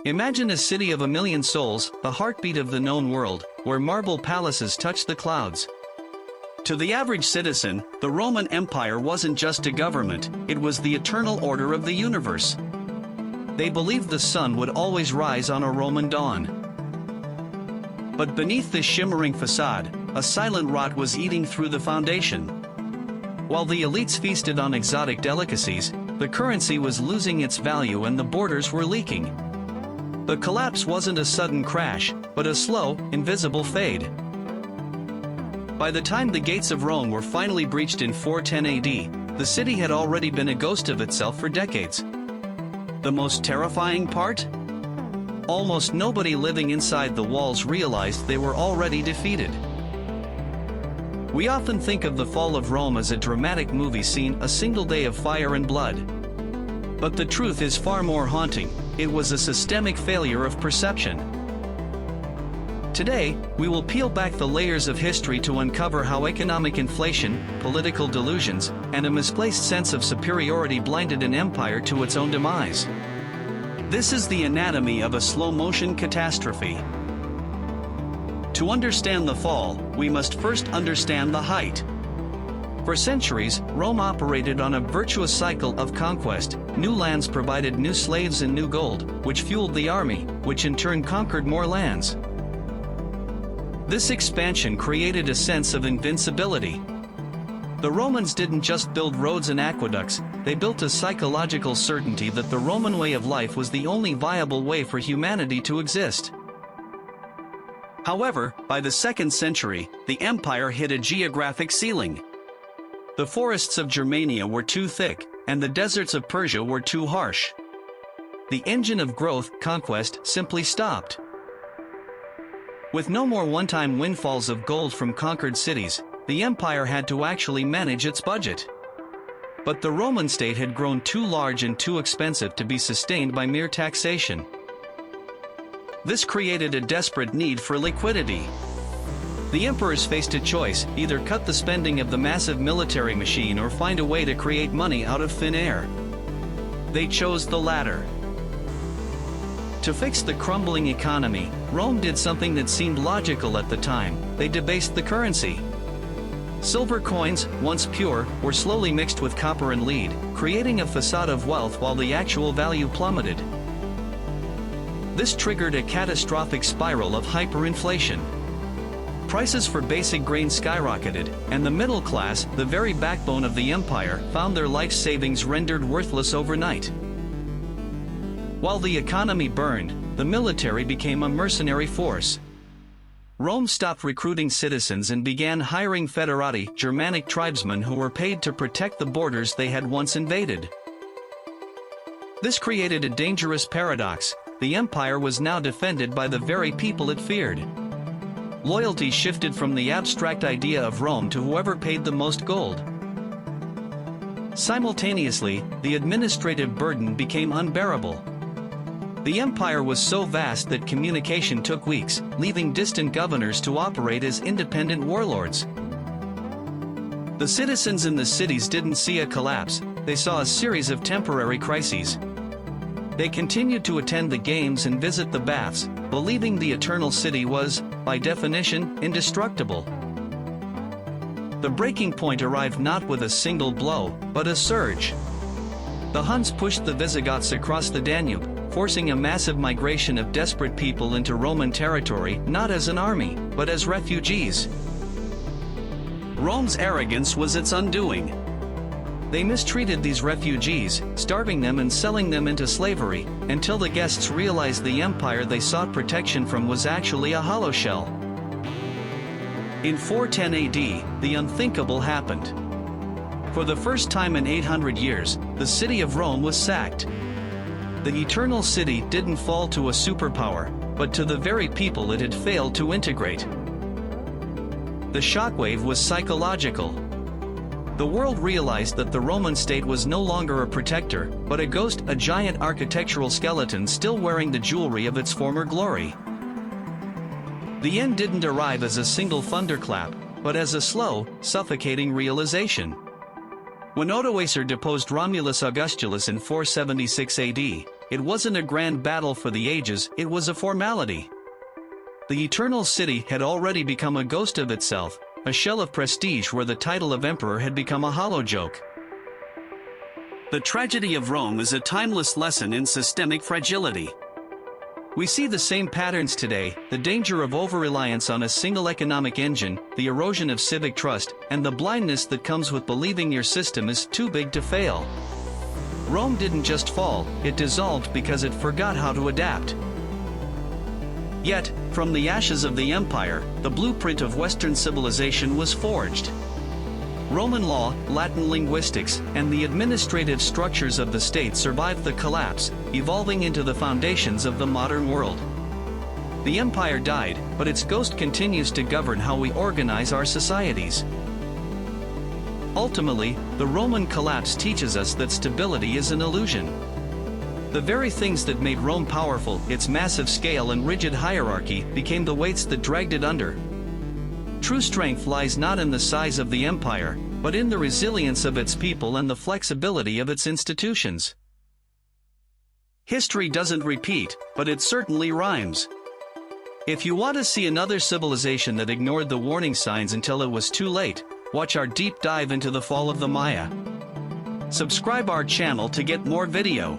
Imagine a city of 1,000,000 souls, the heartbeat of the known world, where marble palaces touch the clouds. To the average citizen, the Roman Empire wasn't just a government, it was the eternal order of the universe. They believed the sun would always rise on a Roman dawn. But beneath this shimmering facade, a silent rot was eating through the foundation. While the elites feasted on exotic delicacies, the currency was losing its value and the borders were leaking. The collapse wasn't a sudden crash, but a slow, invisible fade. By the time the gates of Rome were finally breached in 410 AD, the city had already been a ghost of itself for decades. The most terrifying part? Almost nobody living inside the walls realized they were already defeated. We often think of the fall of Rome as a dramatic movie scene, a single day of fire and blood. But the truth is far more haunting. It was a systemic failure of perception. Today, we will peel back the layers of history to uncover how economic inflation, political delusions, and a misplaced sense of superiority blinded an empire to its own demise. This is the anatomy of a slow-motion catastrophe. To understand the fall, we must first understand the height. For centuries, Rome operated on a virtuous cycle of conquest. New lands provided new slaves and new gold, which fueled the army, which in turn conquered more lands. This expansion created a sense of invincibility. The Romans didn't just build roads and aqueducts, they built a psychological certainty that the Roman way of life was the only viable way for humanity to exist. However, by the 2nd century, the empire hit a geographic ceiling. The forests of Germania were too thick, and the deserts of Persia were too harsh. The engine of growth, conquest, simply stopped. With no more one-time windfalls of gold from conquered cities, the empire had to actually manage its budget. But the Roman state had grown too large and too expensive to be sustained by mere taxation. This created a desperate need for liquidity. The emperors faced a choice: either cut the spending of the massive military machine or find a way to create money out of thin air. They chose the latter. To fix the crumbling economy, Rome did something that seemed logical at the time: they debased the currency. Silver coins, once pure, were slowly mixed with copper and lead, creating a facade of wealth while the actual value plummeted. This triggered a catastrophic spiral of hyperinflation. Prices for basic grains skyrocketed, and the middle class, the very backbone of the empire, found their life savings rendered worthless overnight. While the economy burned, the military became a mercenary force. Rome stopped recruiting citizens and began hiring foederati, Germanic tribesmen who were paid to protect the borders they had once invaded. This created a dangerous paradox: the empire was now defended by the very people it feared. Loyalty shifted from the abstract idea of Rome to whoever paid the most gold. Simultaneously, the administrative burden became unbearable. The empire was so vast that communication took weeks, leaving distant governors to operate as independent warlords. The citizens in the cities didn't see a collapse, they saw a series of temporary crises. They continued to attend the games and visit the baths, believing the eternal city was, by definition, indestructible. The breaking point arrived not with a single blow, but a surge. The Huns pushed the Visigoths across the Danube, forcing a massive migration of desperate people into Roman territory, not as an army, but as refugees. Rome's arrogance was its undoing. They mistreated these refugees, starving them and selling them into slavery, until the guests realized the empire they sought protection from was actually a hollow shell. In 410 AD, the unthinkable happened. For the first time in 800 years, the city of Rome was sacked. The eternal city didn't fall to a superpower, but to the very people it had failed to integrate. The shockwave was psychological. The world realized that the Roman state was no longer a protector, but a ghost, a giant architectural skeleton still wearing the jewelry of its former glory. The end didn't arrive as a single thunderclap, but as a slow, suffocating realization. When Odoacer deposed Romulus Augustulus in 476 AD, it wasn't a grand battle for the ages, it was a formality. The eternal city had already become a ghost of itself, a shell of prestige where the title of emperor had become a hollow joke. The tragedy of Rome is a timeless lesson in systemic fragility. We see the same patterns today: the danger of over-reliance on a single economic engine, the erosion of civic trust, and the blindness that comes with believing your system is too big to fail. Rome didn't just fall, it dissolved because it forgot how to adapt. Yet, from the ashes of the empire, the blueprint of Western civilization was forged. Roman law, Latin linguistics, and the administrative structures of the state survived the collapse, evolving into the foundations of the modern world. The empire died, but its ghost continues to govern how we organize our societies. Ultimately, the Roman collapse teaches us that stability is an illusion. The very things that made Rome powerful, its massive scale and rigid hierarchy, became the weights that dragged it under. True strength lies not in the size of the empire, but in the resilience of its people and the flexibility of its institutions. History doesn't repeat, but it certainly rhymes. If you want to see another civilization that ignored the warning signs until it was too late, watch our deep dive into the fall of the Maya. Subscribe our channel to get more video.